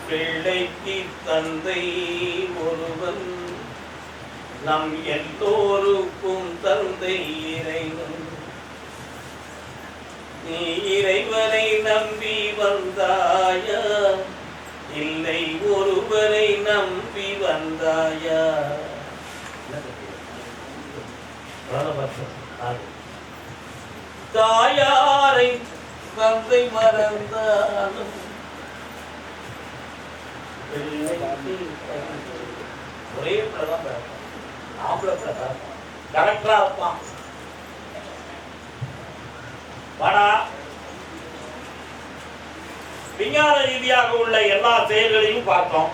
பிள்ளைக்கு தந்தை ஒருவன், நம் எல்லோருக்கும் தந்தை இறைவன். நீ இறைவனை நம்பி வந்தாயா, இல்லை ஒருவரை நம்பி வந்தாயா? தாயாரை தந்தை மறந்தாலும் ஒரே பிரதம் ஆம்பளை பிரதம் கரெக்டா இருப்பான். வாடா, விஞ்ஞான ரீதியாக உள்ள எல்லா செயல்களையும் பார்த்தோம்,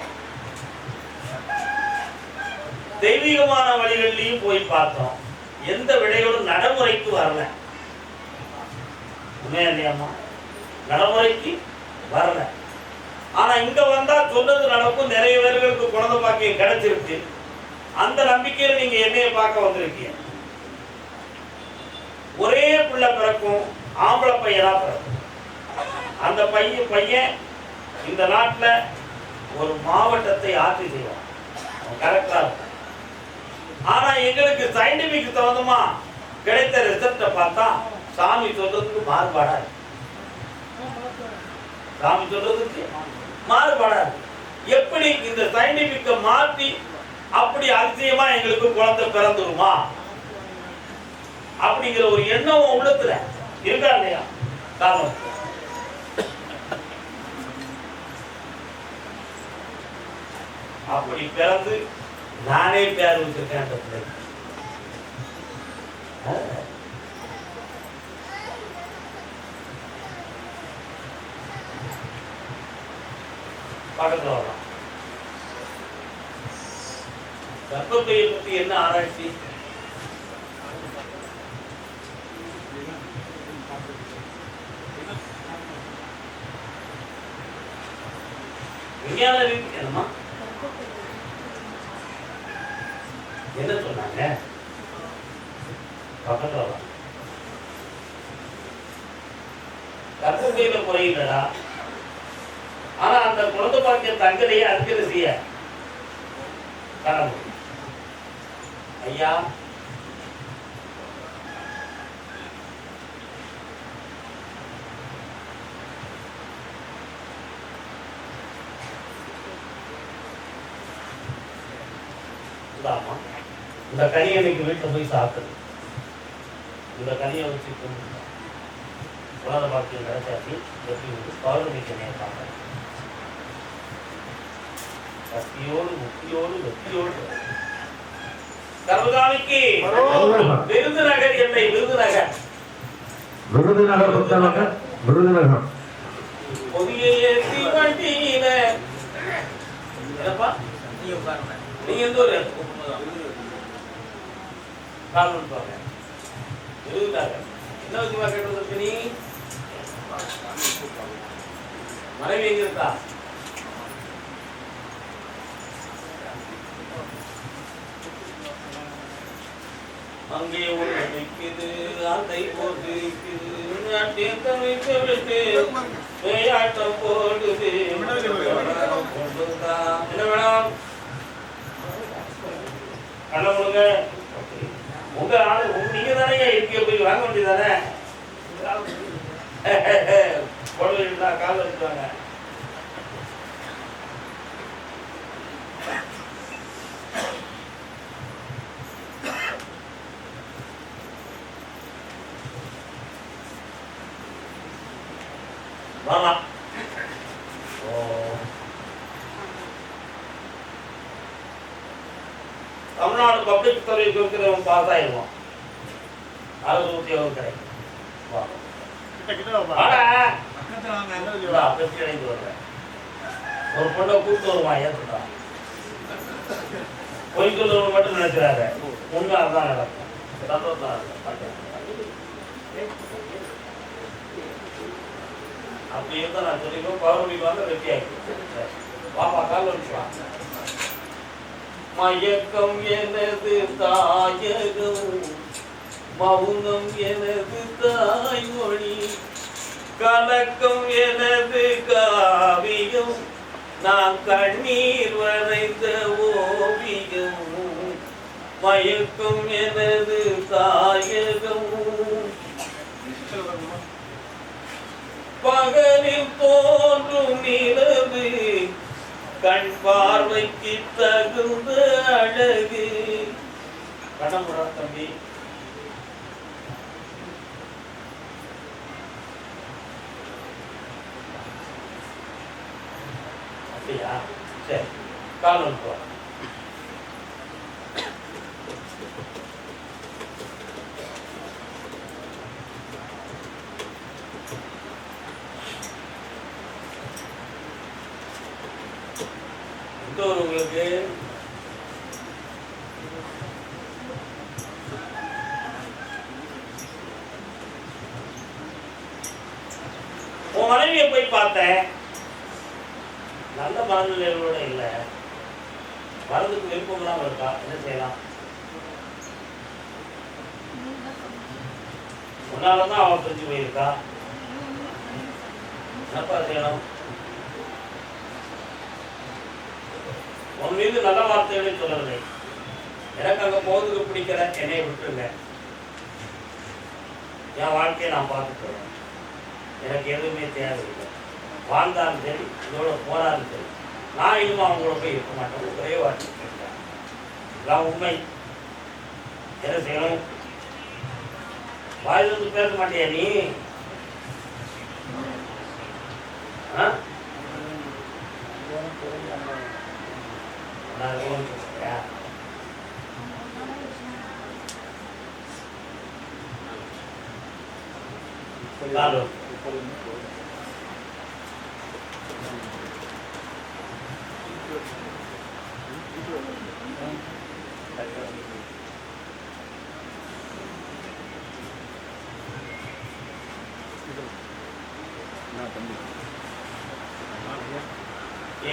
தெய்வீகமான வழிகளிலையும் போய் பார்த்தோம். எந்த விடைகளும் நடைமுறைக்கு வரல. உண்மையா இல்லையாம்மா? நடைமுறைக்கு வரல. ஆனா இங்க வந்தா சொன்னது நடக்கும். நிறைய பேர்களுக்கு குழந்தை பாக்கியம் கிடைச்சிருக்கு. அந்த நம்பிக்கையில நீங்க என்னைய பார்க்க வந்திருக்கீங்க. ஒரே பிள்ளை பிறக்கும், ஆம்பளை பையனா பிறக்கும். அந்த பையன் இந்த நாட்டுல ஒரு மாவட்டத்தை ஆட்சி செய்வான். கரெக்டா இருக்கும். ஆனா எங்களுக்கு சயின்டிபிக் தகுந்தமா கிடைத்த ரிசல்ட்டை பார்த்தா சாமி சொல்றதுக்கு மாறுபாடாது. சாமி சொல்றதுக்கு மாறுபாடாது. எப்படி இந்த சயின்டிபிக்க மாற்றி அப்படி அதிசயமா எங்களுக்கு குழந்தை பிறந்துருமா அப்படிங்கிற ஒரு எண்ணம் உள்ளத்துல இருக்கா இல்லையா? காரணம் அப்படி பிறந்து நானே பேர் வச்சிருக்கேன். அந்த பிள்ளை பக்கத்துல வரலாம். கர்ப்பப்பையை பத்தி என்ன ஆராய்ச்சி? விஞ்ஞான ரீதி என்னமா என்ன சொன்னாங்க? பக்கத்துல வரலாம். கர்ப்பப்பையில குறையில்லடா. ஆனா அந்த குழந்தை பாக்கிய தங்களையே அறுக்கிற செய்ய கடவுள் ஐயா இந்த கனியை இன்னைக்கு வீட்டில் போய் சாப்பிடுது. இந்த கனியை வச்சு குழந்தை பாக்கியம் கிடைச்சாச்சு. எப்படி பௌர்ணமிக்கு நேர்ப்பாங்க. சக்தியோடு முக்தியோடு வெற்றியோடு கர்மகாமிக்கு விருதுநகர் இல்லை, விருதுநகர் விருதுநகர் பொதிய ஏற்றி வண்டியில என்னப்பா நீங்க எந்த ஒரு கால் விருதுநகர் என்ன விஷயமா கேட்டு நீ மனைவி எங்க இருக்கா? அங்கே ஒன்று வைக்குது, அதை போட்டு விளையாட்டம் போடுது. என்ன வேணும்? கடவுளுங்க உங்க ஆளு நீங்க தானே இருக்க போய் வாங்க வேண்டியதானே? பொருள் இருந்தா கால் வச்சுவாங்க. வரலாம். தமிழ்நாடு பப்ளிக் சர்வீஸ் இருக்கிறவங்க பாஸ் ஆயிடுவோம். அது உத்தியோகம் கிடைக்கும். ஒரு பொண்ணை கூப்பிட்டு வருவான். ஏற்றுட்டா பொய் சொல்லணும் மட்டும் நினைக்கிறாங்க. உண்மை அதுதான் நடக்கும். அப்படி இருந்தா நான் சொல்லிக்கோ பௌர்ணமிக்கு வந்து வெற்றியாக்கி பாப்பா கால் வச்சுவான். மயக்கம் எனது தாயகம், மௌனம் எனது தாய்மொழி, கலக்கம் எனது காவியம், நான் கண்ணீர் வரைந்த ஓவியம் மயக்கும் எனது தாயகம் பகலில் தோன்றும் நிலவு கண் பார்வைக்கு தகுந்த அழகு. கண்ணமுடா தம்பி. அப்படியா? சரி, காலம் போ. உங்களுக்கு உன் மனைவியை போய் பார்த்தேன், நல்ல மனநிலையோட இல்லை, வரதுக்கு விருப்பம் இல்லாம இருக்கா, என்ன செய்யலாம்? உன்னாலதான் அவன் பிரிஞ்சு போயிருக்கா, என்னப்பா செய்யணும்? உன் மீது நல்ல வார்த்தைகளை சொல்லவில்லை, எனக்கு அங்க போவதுக்கு பிடிக்கல, என்னை விட்டுருங்க, என் வாழ்க்கையை நான் பார்த்துக்கிறேன், எனக்கு எதுவுமே தேவையில்லை, வாழ்ந்தாலும் சரி இதோட போராலும் சரி நான் இன்னும் அவங்களோட போய் இருக்க மாட்டேன், ஒரே வார்த்தை கேட்கிறேன். இதான் உண்மை. என்ன செய்யணும்? வாயில் வந்து பேச மாட்டியா நீ?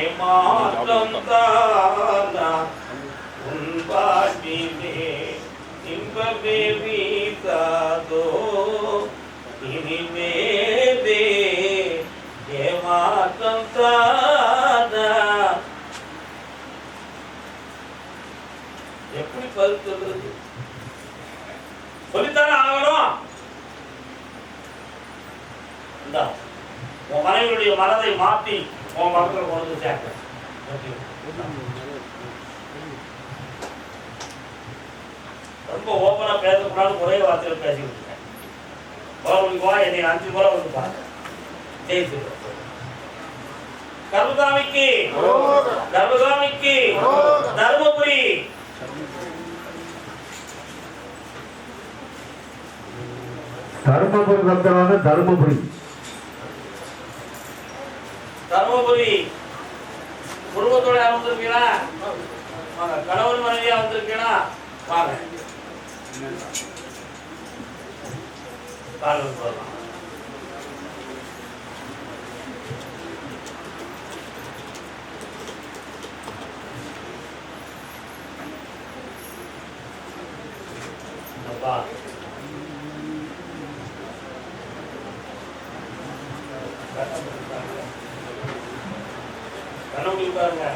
ஏமாற்றம் தானா உன் வாழ்விலே இன்பமே வீசாதோ இனிமேலே, ஏமாற்றம் தானா. எப்படி பதில் சொல்றது? சொல்லித்தானே ஆகணும். உன் மனைவியுடைய மனதை மாற்றி உன் பக்கத்தில் கொண்டு சேர்க்க ரொம்ப ஓப்பனா பேசக்கூடாது, ஒரே வார்த்தையில் பேசிக்கிட்டு இருக்கேன். என்னை 5 முறை வந்து பாருங்க. ஜெயிச்சு கர்மசாமிக்கு கர்மசாமிக்கு தர்மபுரி. தர்மபுரி வந்தவங்க தர்மபுரி தர்மபுரி குடும்பத்தோட வந்திருக்கீங்களா? வாங்க. கணவன் மனைவியா வந்திருக்கீங்களா? வாங்க. காலம் போகலாம். அப்பா கண்ணு பாருங்க.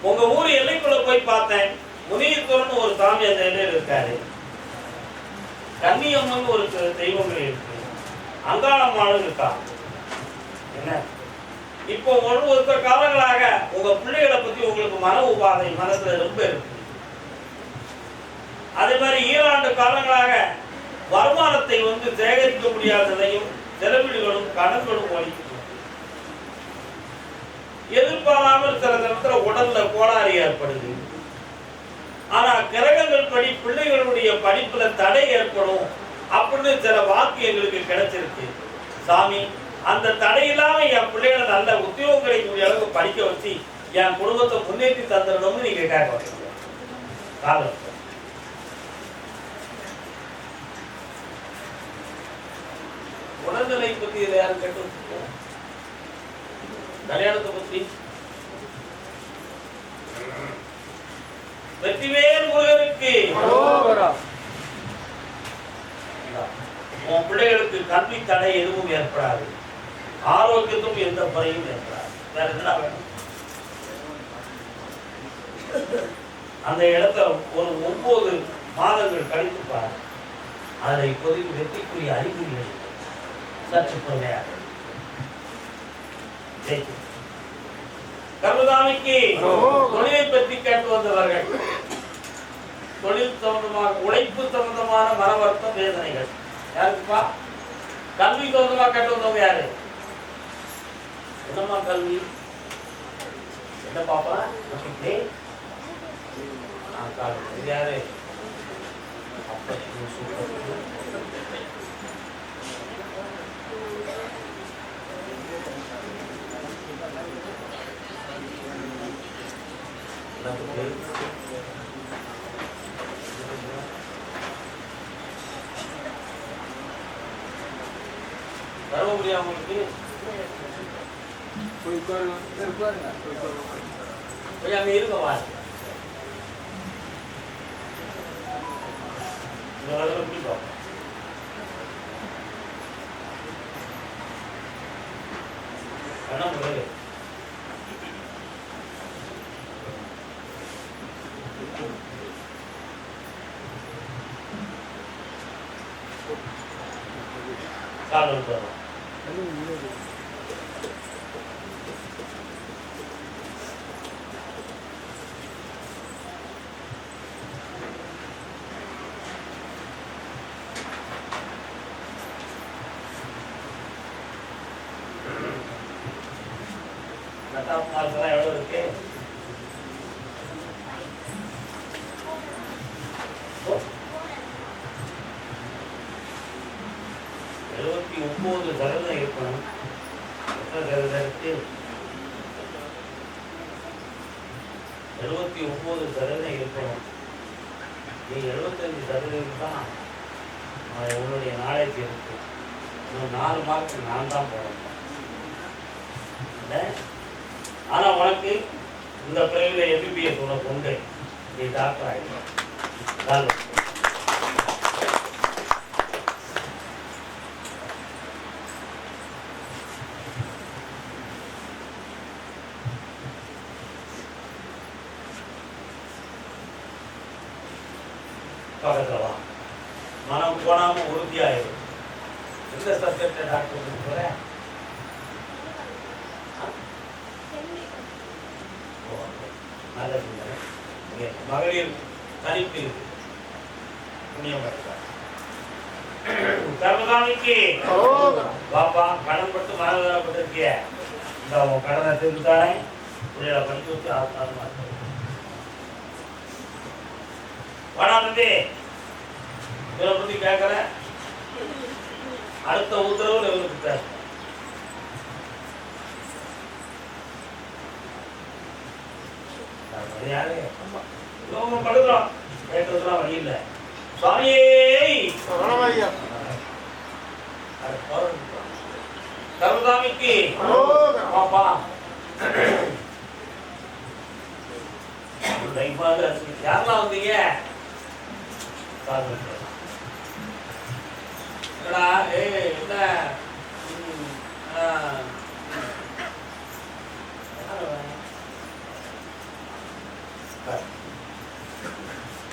உங்க ஊர் எல்லைக்குள்ள போய் பார்த்தேன். முனியத்தோர்னு ஒரு சாமி அந்த எல்லையில் இருக்காரு. கன்னியம்மன் ஒரு தெய்வங்கள் இருக்கு. அங்காளம்மாளும் இருக்கா. என்ன இப்போ ஒரு காலங்களாக உங்க பிள்ளைகளை பத்தி உங்களுக்கு மன உபாதை மனசுல ரொம்ப இருக்கு. அதே மாதிரி ஈராண்டு காலங்களாக வருமானத்தை சேகரிக்க முடியாததையும் செலவீடுகளும் கடன்களும் ஒழிக்கும். எதிர்பாராமல் சில நேரத்துல உடல்ல கோளாறு ஏற்படுது. ஆனா கிரகங்கள் படி பிள்ளைகளுடைய படிப்புல தடை ஏற்படும் அப்படின்னு சில வாக்கு எங்களுக்கு கிடைச்சிருக்கு. சாமி, அந்த தடையில்லாம என் பிள்ளைகளை நல்ல உத்தியோகம் கிடைக்கக்கூடிய அளவுக்கு படிக்க வச்சு என் குடும்பத்தை முன்னேற்றி தந்துடணும்னு நீங்க கேட்க வரீங்க. உடல்நிலை பத்தி இதை யாரும் கேட்டு கல்யாணத்தை பத்தி வெற்றிவேல் முருகனுக்கு உன் பிள்ளைகளுக்கு கல்வி தடை எதுவும் ஏற்படாது, ஆரோக்கியத்தும் எந்த குறையும் ஏற்படாது. வேற என்ன வேணும்? அந்த இடத்த ஒரு 9 மாதங்கள் கழித்து பாரு. அதுல இப்போதைக்கு வெற்றிக்குரிய அறிகுறிகள் சற்று பொறுமையாக. கர்மசாமிக்கு தொழிலை பற்றி கேட்டு வந்தவர்கள், தொழில் சம்பந்தமாக, உழைப்பு சம்பந்தமான மன வருத்தம், வேதனைகள். யாருக்குப்பா? கல்வி சம்பந்தமா கேட்டு வந்தவங்க யாரு? என்னம்மா கல்வி? என்ன பாப்பா? யாரு? தருமபுரி அவங்களுக்கு போய் அங்க இருங்க. வாங்க பிடிக்கும். காலம் தரும். எவ்வளவு இருக்கு? 79% இருக்கணும். எத்தனை சதவீதம் இருக்கு? 79% இருக்கணும். நீ 75% தான் உன்னுடைய நாலேஜ் இருக்கு. 4 மார்க் நான் தான் போடணும். ஆனா உனக்கு இந்த பிரிவுல எம்பிபிஎஸ் உனக்கு உண்டு. நீ டாக்டர் ஆகிடும். பக்கத்துல வா. மனம் போனாம உறுதியாயிடும். எந்த சப்ஜெக்ட் டாக்டர் போற? மகளிர் தனிப்பு இருக்கு. கர்மசாமிக்கு பாப்பா கடன் பட்டு மனதாரப்பட்டிருக்கிய இந்த உன் கடனை திருத்தானே பிள்ளைகளை படிச்சு வச்சு ஆசாரமா இருக்கு. வாடாமதி இவரை பத்தி கேட்கற அடுத்த உத்தரவுல இவருக்கு பேச யாரு படுக்கிறோம் கேட்கறதுலாம் வழி இல்லை. சுவாமியே கர்மசாமிக்கு பாப்பா யாரெல்லாம் வந்தீங்க? என்ன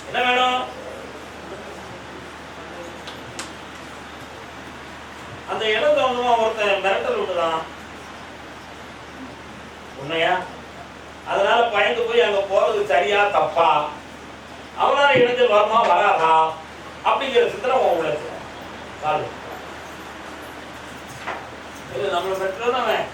என்ன வேணும்? அந்த இடம் தகுந்தமா ஒருத்தன் மிரட்டல் விட்டுதான் உண்மையா? அதனால பயந்து போய் அங்க போறது சரியா தப்பா, அவனால இடைஞ்சல் வருமா வராதா அப்படிங்கிற சித்திரம் உள்ள கால் இது நம்மளை பெற்றோம். அவன்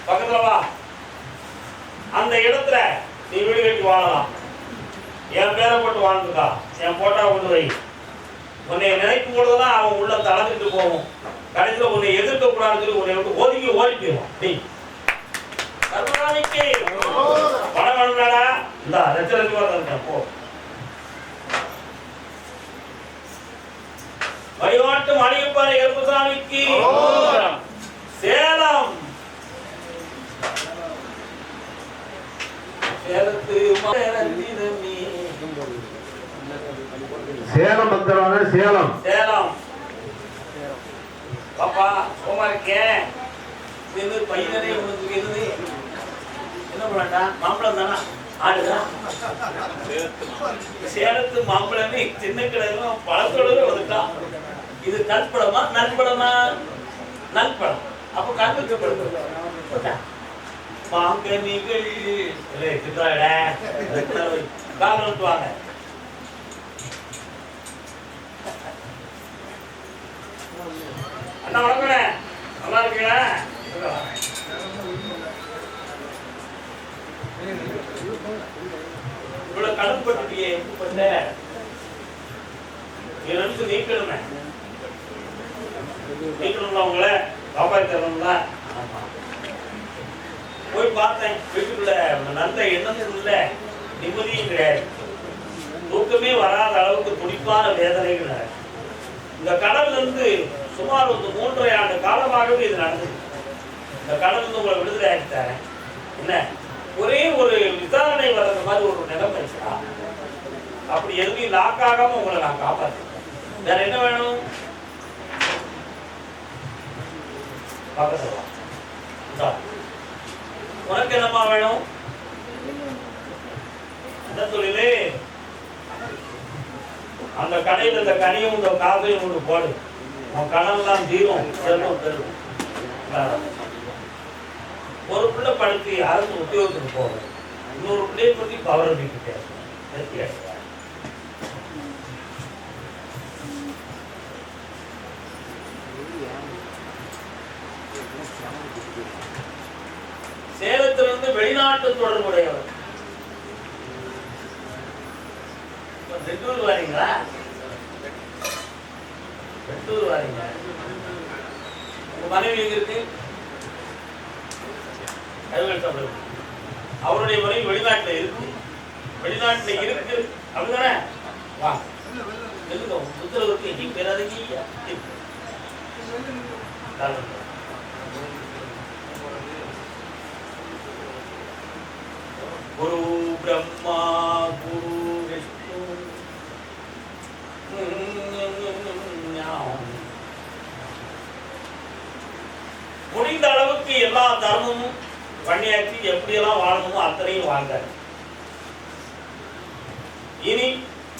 பக்கத்துல வா. அந்த இடத்துல நீ வீடு கட்டி வாழலாம். என் பேரை போட்டு வாழ்ந்துக்கா, என் போட்டா கொண்டு வை. உன்னை நினைக்கும் பொழுதுதான் அவன் உள்ள தளர்ந்துட்டு போவோம். கடைசியில் உன்னை எதிர்க்க கூடாதுன்னு சொல்லி உன்னை விட்டு ஒதுங்கி ஓடி போயிடுவான். நீ கர்மசாமிக்கு பணம் வேணும்னாடா இந்த 2 லட்சம் இருக்கேன் போ. வழிபாட்டு மாளிகைப்பாறை கர்மசாமிக்கு சேலம் சேலம் வந்துடுவாங்க. சேலம் சேலம் பாப்பா சும்மா இருக்கேன். பையனே உனக்கு எது என்ன பண்ணா மாம்பழம் தானா ஆடுதான் சேலத்து மாம்பழமே சின்ன கிழங்கும் பழத்தோட வந்துட்டான். இது நற்படமா நற்படமா நற்படம். அப்ப கண்ணுக்கு மாங்கனிகள் வாங்க. அண்ணா வணக்கண்ணே, நல்லா இருக்கீங்களா? இவ்வளவு கடன் பட்டுட்டியே நீக்கணுமே, நீக்கணும்ல உங்களை காப்பாற்றி தரணும்ல. போய் பார்த்தேன் வீட்டுக்குள்ள நல்ல எண்ணமும் இல்லை, நிம்மதியும் கிடையாது, தூக்கமே வராத அளவுக்கு துடிப்பான வேதனைகள். இந்த கடல்ல இருந்து சுமார் 3.5 ஆண்டு காலமாகவே இது நடந்தது. இந்த கடல் இருந்து உங்களை விடுதலை ஆகிட்டாரு. என்ன ஒரே ஒரு விசாரணை வர்றது மாதிரி ஒரு நிலைமை, அப்படி எதுவும் லாக்காகாம உங்களை நான் காப்பாற்றேன். வேற என்ன வேணும்? உனக்கு என்னமா வேணும்? என்ன தொழிலே? அந்த கடையில் இந்த கனியும் இந்த காசையும் ஒன்று போடு, உன் கடன்லாம் தீரும், செல்வம் பெறும். ஒரு பிள்ளை படித்து அரசு உத்தியோகத்துக்கு போகும், இன்னொரு பிள்ளையை பற்றி கவர்மெண்ட் சேலத்திலிருந்து வெளிநாட்டு தொடர்புடையவர். வெட்டூர் வாரீங்களா? வெட்டூர் வாரீங்க. உங்க மனைவி எங்க இருக்கு? அவருடைய மனைவி வெளிநாட்டுல இருக்கு. வெளிநாட்டுல இருக்கு அப்படிதானே? வா புத்தகத்துக்கு எங்கேயும் பேராதீங்க. குரு பிரம்மா குரு விஷ்ணு முடிந்த அளவுக்கு எல்லா தர்மமும் பண்ணியாச்சு, எப்படியெல்லாம் வாழணுமோ அத்தனையும் வாழ்ந்தார். இனி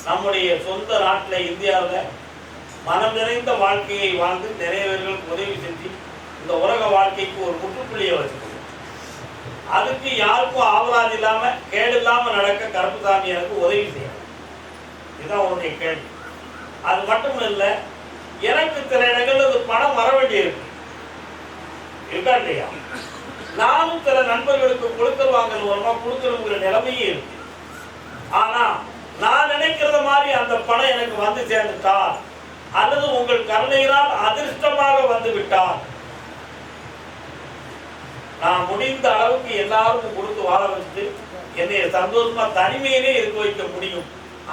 நம்முடைய சொந்த நாட்டில் இந்தியாவில் மனம் நிறைந்த வாழ்க்கையை வாழ்ந்து நிறைய பேர்களுக்கு உதவி செஞ்சு இந்த உலக வாழ்க்கைக்கு ஒரு முற்றுப்புள்ளியை வச்சுக்கணும். அதுக்கு யாருக்கும் ஆவலாது இல்லாம கேடு இல்லாம நடக்க கருப்புசாமி எனக்கு உதவி செய்யணும். இதுதான் உன்னுடைய கேள்வி. அது மட்டும் இல்ல, எனக்கு சில இடங்கள்ல பணம் வர வேண்டிய இருக்கு, இருக்கா இல்லையா? நானும் சில நண்பர்களுக்கு கொடுக்கல் வாங்கல் மூலமா கொடுக்கணுங்கிற நிலைமையே இருக்கு. ஆனா நான் நினைக்கிறத மாதிரி அந்த பணம் எனக்கு வந்து சேர்ந்துட்டால் அல்லது உங்கள் கருணையினால் அதிர்ஷ்டமாக வந்து விட்டால் நான் முடிந்த அளவுக்கு எல்லாருக்கும் கொடுத்து வாழ வச்சு என்னைய சந்தோஷமா தனிமையிலே இருக்க வைக்க முடியும்.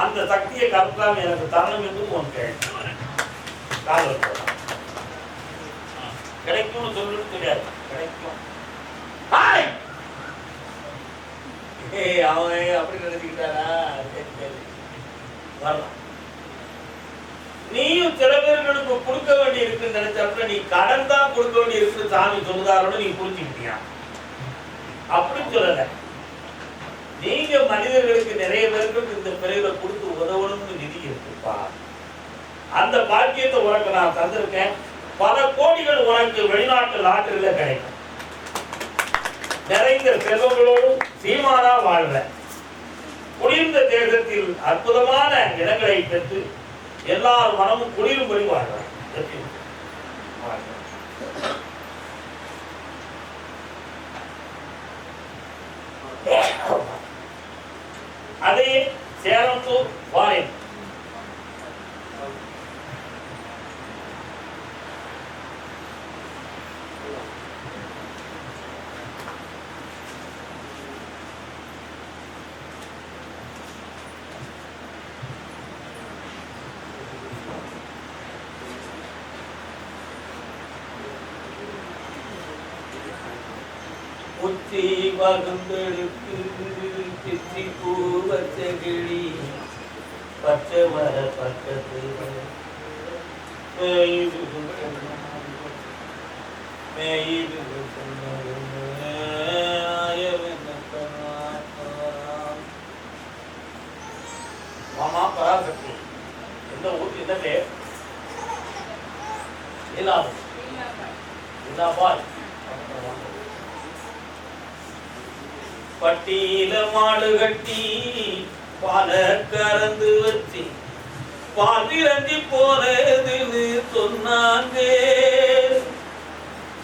அந்த சக்தியை கருத்தாம எனக்கு தரணும் என்று உன் காதல் கிடைக்கும்னு சொல்லிட்டு தெரியாது, கிடைக்கும். அவன் அப்படி நினைச்சுக்கிட்டாரா? வரலாம். நீயும் சில பேர்களுக்கு கொடுக்க வேண்டி இருக்குன்னு நினைச்சப்ப நீ கடன் தான் கொடுக்க வேண்டி இருக்குன்னு சாமி சொல்லுதாரோன்னு நீ புரிஞ்சுக்கிட்டியா? அப்படி சொல்லல. நீங்க மனிதர்களுக்கு நிறைய பேருக்கு இந்த பிறகுல கொடுத்து உதவணும்னு நிதி இருக்குப்பா. அந்த பாக்கியத்தை உனக்கு நான் தந்திருக்கேன். பல கோடிகள் உனக்கு வெளிநாட்டு லாட்டரியில கிடைக்கும். நிறைந்த செல்வங்களோடும் சீமானா வாழ்ற குளிர்ந்த தேசத்தில் அற்புதமான இடங்களை பெற்று எல்லார் மனமும் குளிரும்படி வாழ்றாங்க. அதே சேலத்தூர் வாரேன். உச்சி வகுந்தெடுத்து பாசி பூ வச்ச கிளி பச்சை மர பக்கத்து மேயுது மாமா பராசக்தி எந்த ஊருக்கு என்ன பேர்? இல்லாபாய். பட்டியில மாடு கட்டி பால கறந்து வச்சு பாதிரஞ்சி போனதுன்னு சொன்னாங்க.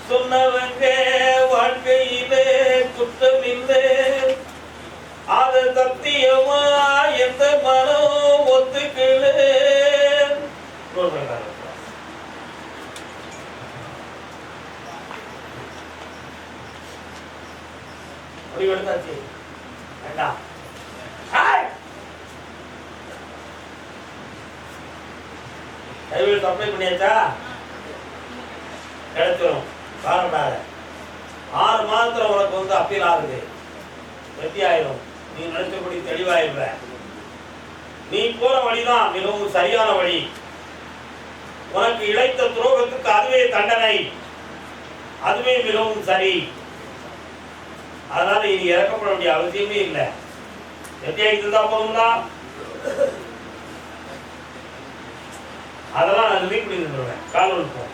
சொன்னவங்க வாழ்க்கையிலே குற்றமில்லை, அது சத்தியமா எந்த மனம் ஒத்துக்கல. முடிவெடுத்தாச்சு வேண்டாம். கைவில் சப்ளை பண்ணியாச்சா? கிடைச்சிடும், காரணப்படாத. 6 மாதத்துல உனக்கு வந்து அப்பீல் ஆகுது, வெற்றி ஆயிடும். நீ நினைச்சபடி தெளிவாயிருவ. நீ போற வழிதான் மிகவும் சரியான வழி. உனக்கு இழைத்த துரோகத்துக்கு அதுவே தண்டனை, அதுவே மிகவும் சரி. அதனால இனி இறக்கப்பட வேண்டிய அவசியமே இல்லை. வெற்றியாகிட்டு தான் போதும்னா அதெல்லாம் நான் ரிலீவ் பண்ணி நின்றுவேன். கால் இருப்போம்.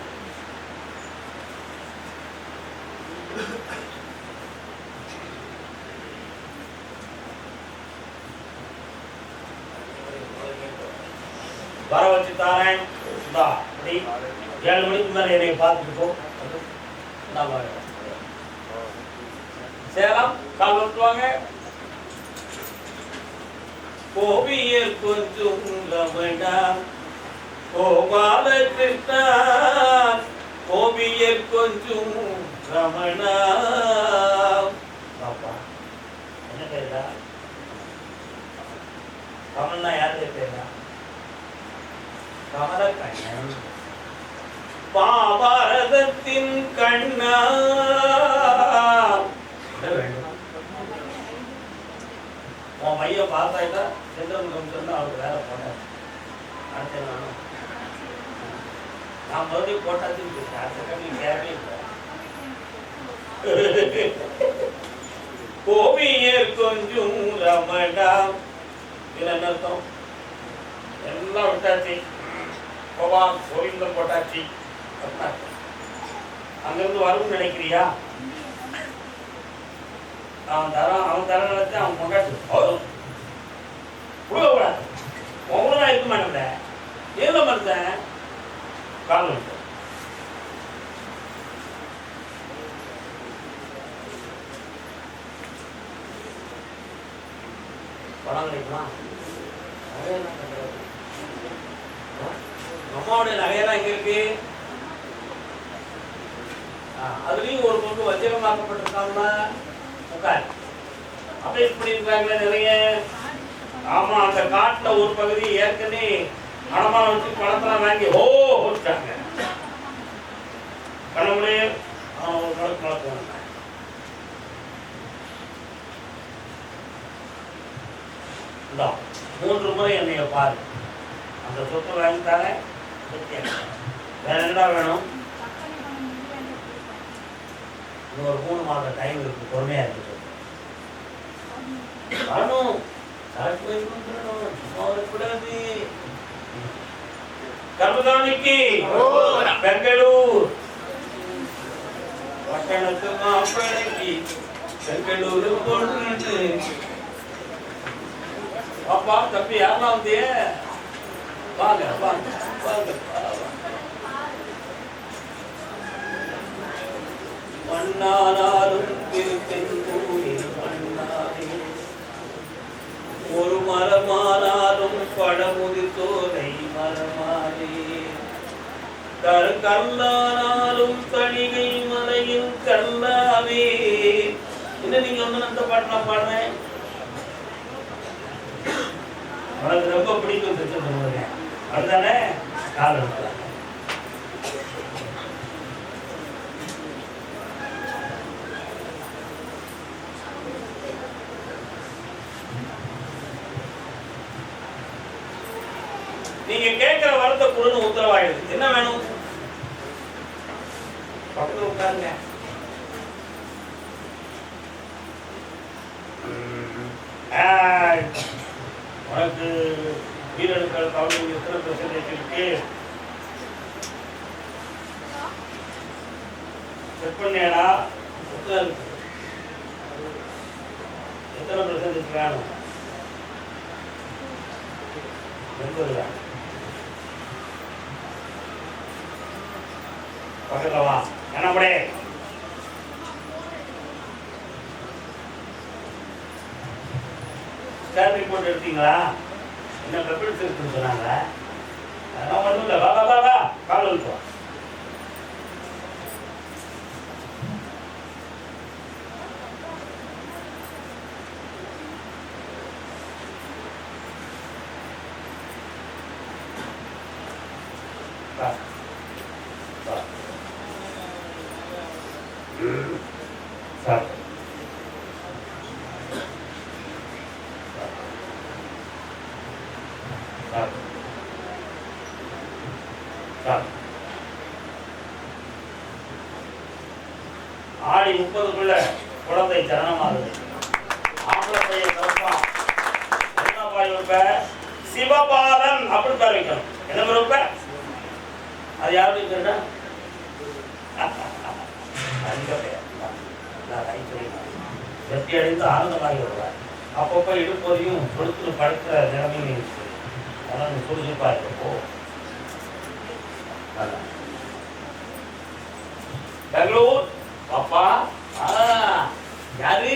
வர வச்சு தாரேன். 7 மணிக்கு மேல என்னை பார்த்துட்டு போ. சேலம் கால் வந்துவாங்க. கோபியர் கொஞ்சம் வேண்டாம், கோபால கிருஷ்ணா கோபியர் கொஞ்சம் ரமணா. பாப்பா என்ன பேருடா? கமல்னா யாரு பேருடா? கமலக்கண்ணன். பாபாரதத்தின் கண்ணா உன் மைய பார்த்தாயிட்டா செந்திரமுகம் சொன்னா அவருக்கு வேலை போட்டார். அடுத்த நானும் நான் மறுபடியும் போட்டாச்சு. அடுத்த கண்ணி கேரவே இல்லை. கோபியர் கொஞ்சம் ரமடா என்ன அர்த்தம்? எல்லாம் விட்டாச்சு. கோபால் கோவிந்தம் போட்டாச்சு. அங்கிருந்து வரும்னு நினைக்கிறியா? அவன் தர நினைச்சு அவன் கொண்டாட்டு கூடாது. உங்களும் நான் இருக்க மாட்டேன். ஏதோ மறுத்தேன் காலம் பணம் கிடைக்கலாம். அம்மாவுடைய நகையெல்லாம் எங்க இருக்கு? அதுலயும் ஒரு பொண்ணு வஞ்சகமாக்கப்பட்டிருக்காங்களா? உட்கார் அப்டேட் பண்ணிருக்காங்களே நிறைய. ஆமா, அந்த காட்டுல ஒரு பகுதி ஏற்கனவே அடமானம் வச்சு பணத்தெல்லாம் வாங்கி ஓட்டாங்க. கடவுளே வழக்கு 3 முறை என்னைய பாரு. அந்த சொத்து வாங்கிட்டாங்க. வேற என்னடா வேணும்? இன்னும் ஒரு 3 மாத டைம் இருக்கு, பொறுமையா இருக்கு. வரணும், கூடாது. கர்மதானிக்கு பெங்களூர் பட்டணத்து மாப்பிளைக்கு பெங்களூரு பொண்ணு. அப்பா தப்பி யாரெல்லாம் வந்திய? வாங்க வாங்க வாங்க. மண்ணானாலும் திருத்தெந்தூரில் மண்ணானே, ஒரு மரமானாலும் பழமுதிர் தோலை மரமானே, கல்லானாலும் தணிகை மலையில் கல்லாவே. என்ன நீங்க வந்து அந்த பாட்டு நான் பாடுறேன். உனக்கு ரொம்ப பிடிக்கும் சொல்லுங்க. அதுதானே காலம். சுறுசுறுப்பாயிடுது. என்ன வேணும்? பக்கத்துல உட்காருங்க. உனக்கு உயிரெழுக்கள் கவலை எத்தனை பெர்சன்டேஜ் இருக்கு? செக் பண்ணியாடா? எத்தனை பெர்சன்டேஜ் வேணும்? 80 தான். பக்கத்துல வா. என்ன படே? ஸ்கேன் ரிப்போர்ட் எடுத்தீங்களா? என்ன பெப்பிள்ஸ் இருக்குன்னு சொன்னாங்க. அதெல்லாம் ஒன்றும் இல்லை. வா வா வா வா, கால் வலிப்போம். சார் ஆடி 30க்குள்ள குழந்தை ஜனனமாகுது. ஆம்பளை பையன் பிறப்பான். என்ன பாய் வைப்ப? சிவபாலன் அப்படி பேர் வைக்கணும். என்ன பேர் வைப்ப? அது யாருடைய பேருடா? வெற்றி அடைந்து ஆனந்தமாகி வருவார். அப்பப்போ இடுப்போதையும் கொடுத்து படுக்கிற நிலைமையும் இருக்கு. அதனால் சுறுசுறுப்பா இருக்கப்போ பெங்களூர் பாப்பா. யாரு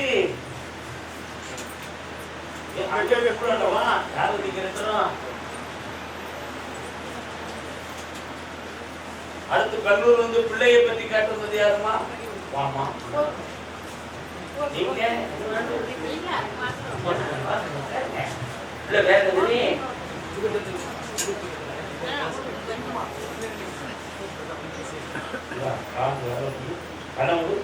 யாரு நிக்கிறோம்? அடுத்து பெங்களூர் வந்து பிள்ளையை பத்தி கேட்டது யாருமா? வாமா நீங்க இல்ல வேற கனவு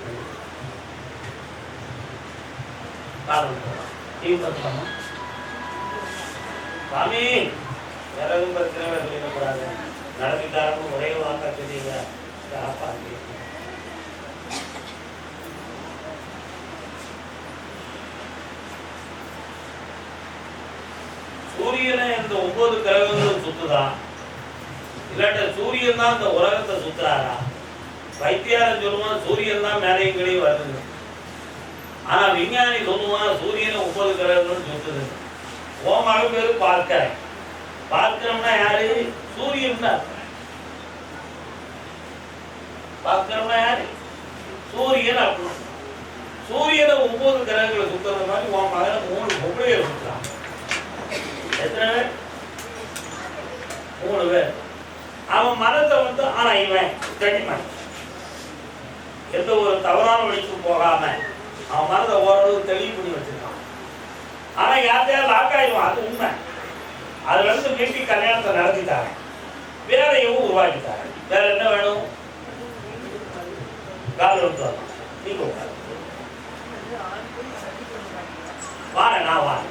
சாமி வேற எதுவும் பிரச்சனை சொல்லக்கூடாது. நடந்துட்டாலும் ஒரே வார்த்தை தெரியுங்க. சூரியனை இந்த 9 கிரகங்களும் சுத்துதான். இல்லாட்ட சூரியன் தான் இந்த உலகத்தை சுத்துறாரா? வைத்தியாரன் சொல்லுவான் சூரியன் தான் மேலையும் கீழையும் வருது. ஆனா விஞ்ஞானி சொல்லுவான் சூரியனை 9 கிரகங்களும் சுத்துது. ஓ மக பேரு பார்க்கிறேன். பார்க்கிறோம்னா யாரு? சூரியன் தான். பார்க்கிறோம்னா யாரு? சூரியன். அப்படின்னு சூரியனை 9 கிரகங்களை சுத்துறது மாதிரி உன் மகனை 3 பொம்பளையை சுத்துறான். எத்தனை பேர்? 3 பேர். அவன் மனத்தை வந்து ஆனா இவன் தனிமன் எந்த ஒரு தவறான வழிக்கும் போகாம அவன் மனதை ஓரளவு தெளிவு பண்ணி வச்சிருக்கான். ஆனா யார்த்தையாவது லாக்காயிடுவான். அது உண்மை. அதுல இருந்து மீட்டி கல்யாணத்தை நடத்திட்டாங்க. வேறையும் உருவாக்கிட்டாங்க. வேற என்ன வேணும்? கால் எடுத்து வரலாம். நீங்க உட்காரு. வாங்க நான் வாங்க.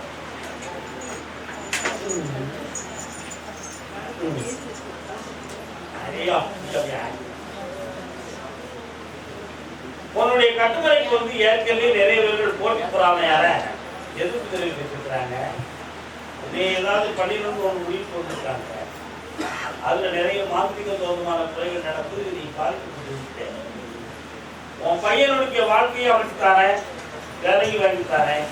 உன்னுடைய கட்டுமனைக்கு வந்து ஏற்கனவே நிறைய பேர்கள் போட்டி போறாங்க. யார எதிர்ப்பு தெரிவிச்சிருக்கிறாங்க. நீ ஏதாவது பண்ணிடணும்னு ஒரு முடிவு போட்டுருக்காங்க. அதுல நிறைய மாந்திரிக தோதுமான குறைகள் நடந்து நீ பாதிக்கப்பட்டு உன் பையனுடைய வாழ்க்கையை அமைச்சுத்தாரேன், வேலையை வாங்கித்தாரேன்.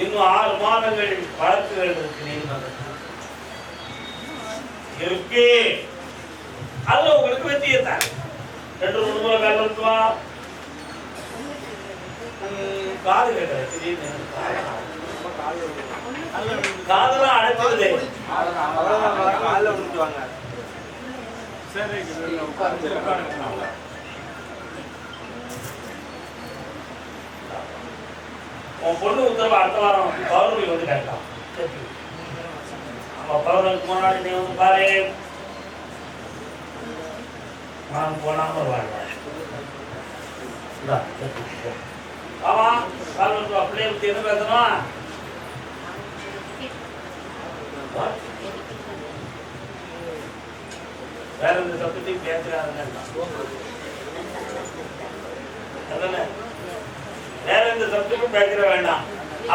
இன்னும் 6 மாதங்கள் வழக்குகள் இருக்கு நீதிமன்றத்தில் இருக்கு. அதுல உங்களுக்கு வெற்றியை தான் 2-3 முறை வேலை இருக்குவா. காது கேட்கற திடீர்னு காதெல்லாம் அடைச்சிருது. உன் பொண்ணு உத்தரவு அடுத்த வாரம் பௌர்ணமி வந்து கேட்கலாம். நம்ம பௌர்ணமிக்கு முன்னாடி நீ வந்து பாரு. நான் போனாம வருவாங்க. ஆமா கால் வந்து அப்படியே பத்தி என்ன பேசணும்? வேற எந்த சப்ஜெக்டையும் பேசுறாங்க அதானே, வேற எந்த சப்ஜெக்டும் பேசுற வேண்டாம்.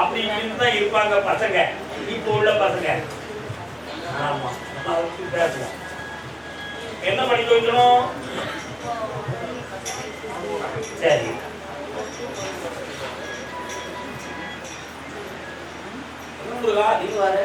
அப்படி இப்படின்னு தான் இருப்பாங்க பசங்க, இப்போ உள்ள பசங்க. ஆமா, நம்ம அதை பத்தி பேசலாம். என்ன படிக்க வைக்கணும்? சரி, நீ வர